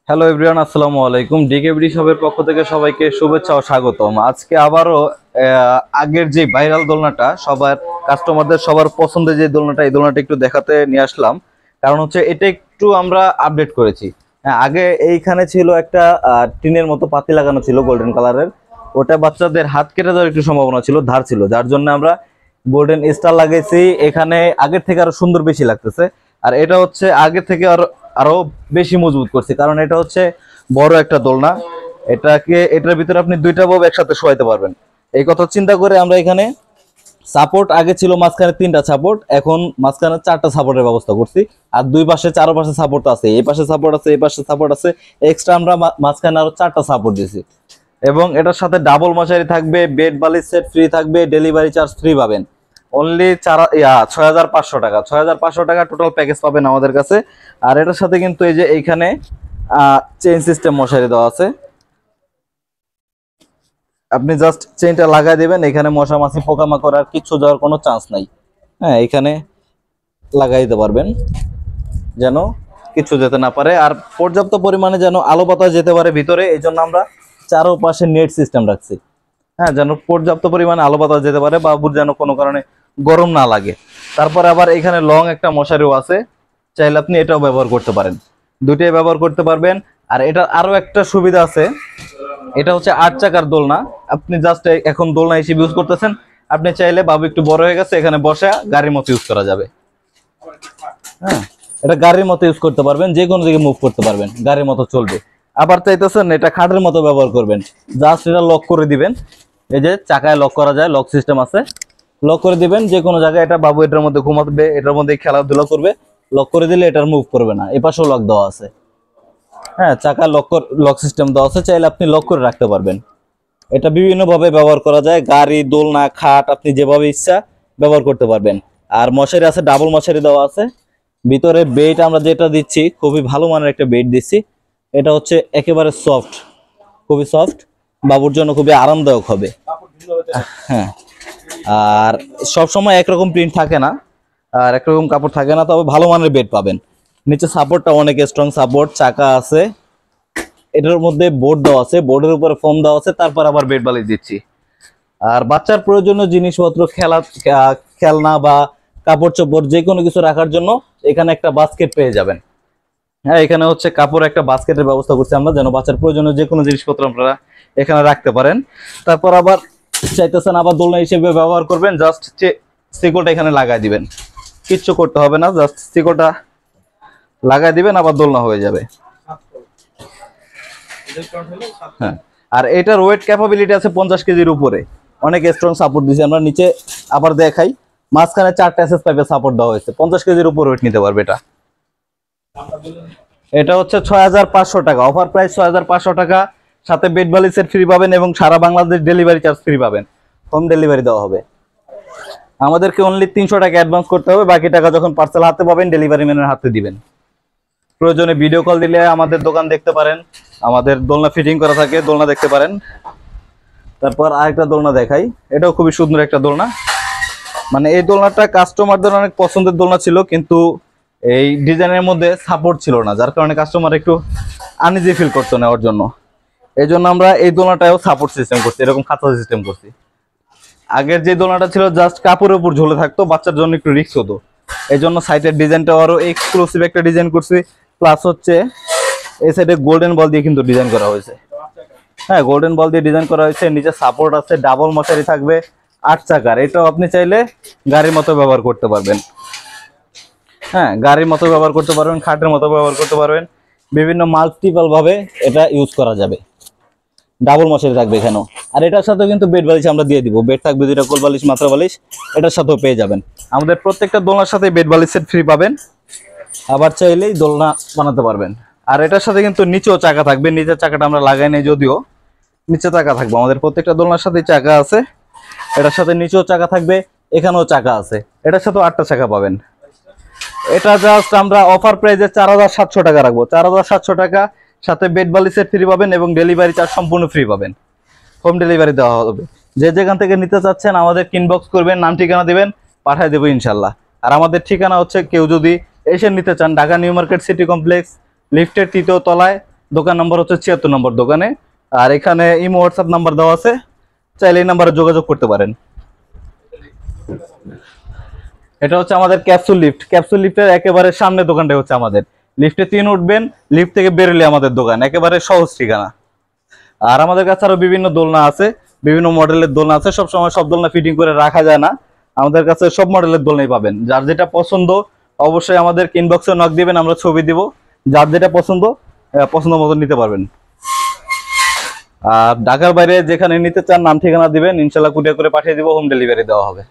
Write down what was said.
Hello everyone, আসসালামু আলাইকুম। ডিকেবিডি শপের পক্ষ থেকে সবাইকে শুভেচ্ছা ও স্বাগতম। আজকে আবারও আগের যে ভাইরাল দোলনাটা, সবার কাস্টমারদের সবার পছন্দের যে দোলনাটা, এই দোলনাটা একটু দেখাতে নিয়ে আসলাম। কারণ হচ্ছে এটা একটু আমরা আপডেট করেছি। আগে এইখানে ছিল একটা টিনের মতো পাতি লাগানো ছিল গোল্ডেন কালারের। ওটা বাচ্চাদের হাত কেটে যাওয়ার একটু সম্ভাবনা ছিল, ধার ছিল, যার জন্য আমরা গোল্ডেন স্টার লাগাইছি। এখানে আগের থেকে আরো সুন্দর বেশি লাগতেছে। আর এটা হচ্ছে আগের থেকে আরো আরো বেশি মজবুত করছি, কারণ এটা হচ্ছে বড় একটা দোলনা। এটার ভিতরে আপনি দুইটা বউ একসাথে শোয়াইতে পারবেন। এই কথা চিন্তা করে আমরা এখানে সাপোর্ট, আগে ছিল মাঝখানে 3টা সাপোর্ট, এখন মাঝখানে 4টা সাপোর্টের ব্যবস্থা করছি। আর দুই পাশে চারপাশে সাপোর্ট আছে, এই পাশে সাপোর্ট আছে, এই পাশে সাপোর্ট আছে। এক্সট্রা আমরা মাঝখানে আরো 4টা সাপোর্ট দিয়েছি। এবং এটার সাথে ডাবল মশারি থাকবে, বেড বালিশ সেট ফ্রি থাকবে, ডেলিভারি চার্জ ফ্রি পাবেন। অনলি 6,500 টাকা, 6,500 টাকা টোটাল প্যাকেজ পাবেন আমাদের কাছে। আর এটার সাথে কিন্তু এই যে এইখানে চেইন সিস্টেম মশারি দেওয়া আছে। আপনি জাস্ট চেইনটা লাগাই দিবেন, এখানে মশা মাছি পোকামাকড় আর কিচ্ছু যাওয়ার কোনো চান্স নাই। হ্যাঁ, এখানে লাগাই দিতে পারবেন যেন কিছু যেতে না পারে। আর পর্যাপ্ত পরিমাণে যেন আলো বাতাস যেতে পারে ভিতরে, এই জন্য আমরা চারোপাশে নেট সিস্টেম রাখছি। হ্যাঁ, যেন পর্যাপ্ত পরিমাণে আলো বাতাস যেতে পারে, বাবুর যেন কোনো কারণে গরম না লাগে। তারপরে আবার এখানে লং একটা মশারিও আছে, চাইলে আপনি এটাও ব্যবহার করতে পারেন, দুইটাই ব্যবহার করতে পারবেন। আর এটা আরো একটা সুবিধা আছে, এটা হচ্ছে 8 চাকার দোলনা। আপনি জাস্ট এখন দোলনা হিসেবে ইউজ করতেছেন, আপনি চাইলে বাবু একটু বড় হয়ে গেছে, এখানে বসে গাড়ির মতো ইউজ করা যাবে। হ্যাঁ, এটা গাড়ির মতো ইউজ করতে পারবেন, যে কোনো দিকে মুভ করতে পারবেন, গাড়ির মতো চলবে। আবার চাইতেছেন এটা খাটের মতো ব্যবহার করবেন, জাস্ট এটা লক করে দিবেন। এই যে চাকায় লক করা যায়, লক সিস্টেম আছে, লক করে দিবেন যে কোনো জায়গায়। এটা বাবু এটার মধ্যে ঘুমাবে, এটার মধ্যে খেলাধুলা করবে। লক করে দিলে এটার মুভ করবে না। এই পাশেও লক দেওয়া আছে। হ্যাঁ, চাকা লক সিস্টেম দেওয়া আছে, চাইলে আপনি লক করে রাখতে পারবেন। এটা বিভিন্ন ভাবে ব্যবহার করা যায়, গাড়ি, দোলনা, খাট, আপনি যেভাবে ইচ্ছা ব্যবহার করতে পারবেন। আর মশারি আছে, ডাবল মশারি দেওয়া আছে। ভিতরে বেড আমরা যেটা দিচ্ছি, খুবই ভালো মানের একটা বেড দিচ্ছি। এটা হচ্ছে একেবারে সফট, খুবই সফট, বাবুর জন্য খুবই আরামদায়ক হবে। হ্যাঁ, আর সব সময় একরকম প্রিন্ট থাকে না, আর একরকম কাপড় থাকে না, তবে ভালো মানের বেড পাবেন। নিচে সাপোর্টটা অনেক স্ট্রং সাপোর্ট, চাকা আছে, এটার মধ্যে বোর্ড দেওয়া আছে, বোর্ডের উপরে ফোম দেওয়া আছে, তারপর আবার বেড বালিশ দিচ্ছি। আর বাচ্চার প্রয়োজনীয় জিনিসপত্র, খেলনা বা কাপড় চোপড় যে কোনো কিছু রাখার জন্য এখানে একটা বাস্কেট পেয়ে যাবেন। হ্যাঁ, এখানে হচ্ছে কাপড় একটা বাস্কেটের ব্যবস্থা করছি আমরা, যেন বাচ্চার প্রয়োজনীয় যে কোনো জিনিসপত্র আপনারা এখানে রাখতে পারেন। তারপর আবার চাইতেছেন আবার দোলনা হিসেবে ব্যবহার করবেন, জাস্ট শিকলটা এখানে লাগাই দিবেন, কিচ্ছু করতে হবে না, জাস্ট শিকলটা লাগাই দিবেন, আবার দোলনা হয়ে যাবে। হ্যাঁ, আর এটার ওয়েট ক্যাপাবিলিটি আছে 50 কেজির উপরে, অনেক স্ট্রং সাপোর্ট দিয়েছি আমরা। নিচে আবার দেখাই, মাঝখানে 4টা এসএস পাইপের সাপোর্ট দেওয়া হয়েছে, 50 কেজির উপর ওয়েট নিতে পারবে এটা। এটা হচ্ছে 6,500 টাকা, অফার প্রাইস 6,500 টাকা। সাথে বেড বালিশের ফ্রি পাবেন এবং সারা বাংলাদেশ ডেলিভারি চার্জ ফ্রি পাবেন, হোম ডেলিভারি দেওয়া হবে। আমাদেরকে অনলি 300 টাকা অ্যাডভান্স করতে হবে, বাকি টাকা যখন পার্সেল হাতে পাবেন ডেলিভারি ম্যানের হাতে দিবেন। প্রয়োজনে ভিডিও কল দিলে আমাদের দোকান দেখতে পারেন, আমাদের দোলনা ফিটিং করা থাকে, দোলনা দেখতে পারেন। তারপর আরেকটা দোলনা দেখাই, এটাও খুবই সুন্দর একটা দোলনা। মানে এই দোলনাটা কাস্টমারদের অনেক পছন্দের দোলনা ছিল, কিন্তু এই ডিজাইনের মধ্যে সাপোর্ট ছিল না, যার কারণে কাস্টমার একটু আনইজি ফিল করতো নেওয়ার জন্য। এই জন্য আমরা এই দোলনাটাও সাপোর্ট সিস্টেম করছি, এরকম খাঁচা সিস্টেম করছি। আগের যে দোলনাটা ছিল জাস্ট কাপড়ের উপর ঝুলে থাকতো, বাচ্চার জন্য একটু রিস্ক হতো, এই জন্য সাইডের ডিজাইনটাও আরো এক্সক্লুসিভ একটা ডিজাইন করছি। প্লাস হচ্ছে এই সাইডে গোল্ডেন বল দিয়ে কিন্তু ডিজাইন করা হয়েছে। হ্যাঁ, গোল্ডেন বল দিয়ে ডিজাইন করা হয়েছে, নিচে সাপোর্ট আছে, ডাবল মশারি থাকবে, 8 চাকার। এটাও আপনি চাইলে গাড়ির মতো ব্যবহার করতে পারবেন। হ্যাঁ, গাড়ির মতো ব্যবহার করতে পারবেন, খাটের মতো ব্যবহার করতে পারবেন, বিভিন্ন মাল্টিপল ভাবে এটা ইউজ করা যাবে। ডাবল মশারি থাকবে এখানেও। আর এটার সাথেও কিন্তু বেড বালিশ আমরা দিয়ে দিব, বেড থাকবে 2টা কোল বালিশ, মাত্রা বালিশ, এটার সাথেও পেয়ে যাবেন। আমাদের প্রত্যেকটা দোলনার সাথে বেড বালিশ সেট ফ্রি পাবেন, আবার চাইলেই দোলনা বানাতে পারবেন। আর এটার সাথে কিন্তু নিচেও চাকা থাকবে, নিচের চাকাটা আমরা লাগাই নাই যদিও, নিচে চাকা থাকবে। আমাদের প্রত্যেকটা দোলনার সাথে চাকা আছে, এটার সাথে নিচেও চাকা থাকবে, এখানেও চাকা আছে, এটার সাথেও 8টা চাকা পাবেন। এটা জাস্ট আমরা অফার প্রাইসে 4,700 টাকা রাখবো, 4,700 টাকা। সাথে বেড বালিশের ফ্রি পাবেন এবং ডেলিভারি চার্জ সম্পূর্ণ ফ্রি পাবেন, হোম ডেলিভারি দেওয়া হবে। যে যেখান থেকে নিতে চাচ্ছেন আমাদের ইনবক্স করবেন, নাম ঠিকানা দিবেন, পাঠিয়ে দেবো ইনশাল্লাহ। আর আমাদের ঠিকানা হচ্ছে, কেউ যদি এসে নিতে চান, Dhaka new market city complex লিফটের 3য় তলায় দোকান নাম্বার হচ্ছে 76 নম্বর দোকানে। আর এখানে ইমো হোয়াটসঅ্যাপ নাম্বার দেওয়া আছে, চাইলে এই নাম্বারে যোগাযোগ করতে পারেন। এটা হচ্ছে আমাদের ক্যাপসুল লিফট। ক্যাপসুল লিফটের একেবারে সামনে দোকানটা হচ্ছে আমাদের। লিফটে 3 উঠবেন, লিফট থেকে বেরোলে আমাদের দোকান, একেবারে সহজ ঠিকানা। আর আমাদের কাছে আরো বিভিন্ন দোলনা আছে, বিভিন্ন মডেলের দোলনা আছে। সব সময় সব দোলনা ফিটিং করে রাখা যায় না, আমাদের কাছে সব মডেলের দোলনাই পাবেন। যার যেটা পছন্দ অবশ্যই আমাদের ইনবক্সে নক দিবেন, আমরা ছবি দিব। যার যেটা পছন্দ পছন্দ মতো নিতে পারবেন। আর ঢাকার বাইরে যেখানে নিতে চান নাম ঠিকানা দিবেন, ইনশাল্লাহ কুরিয়ার করে পাঠিয়ে দিব, হোম ডেলিভারি দেওয়া হবে।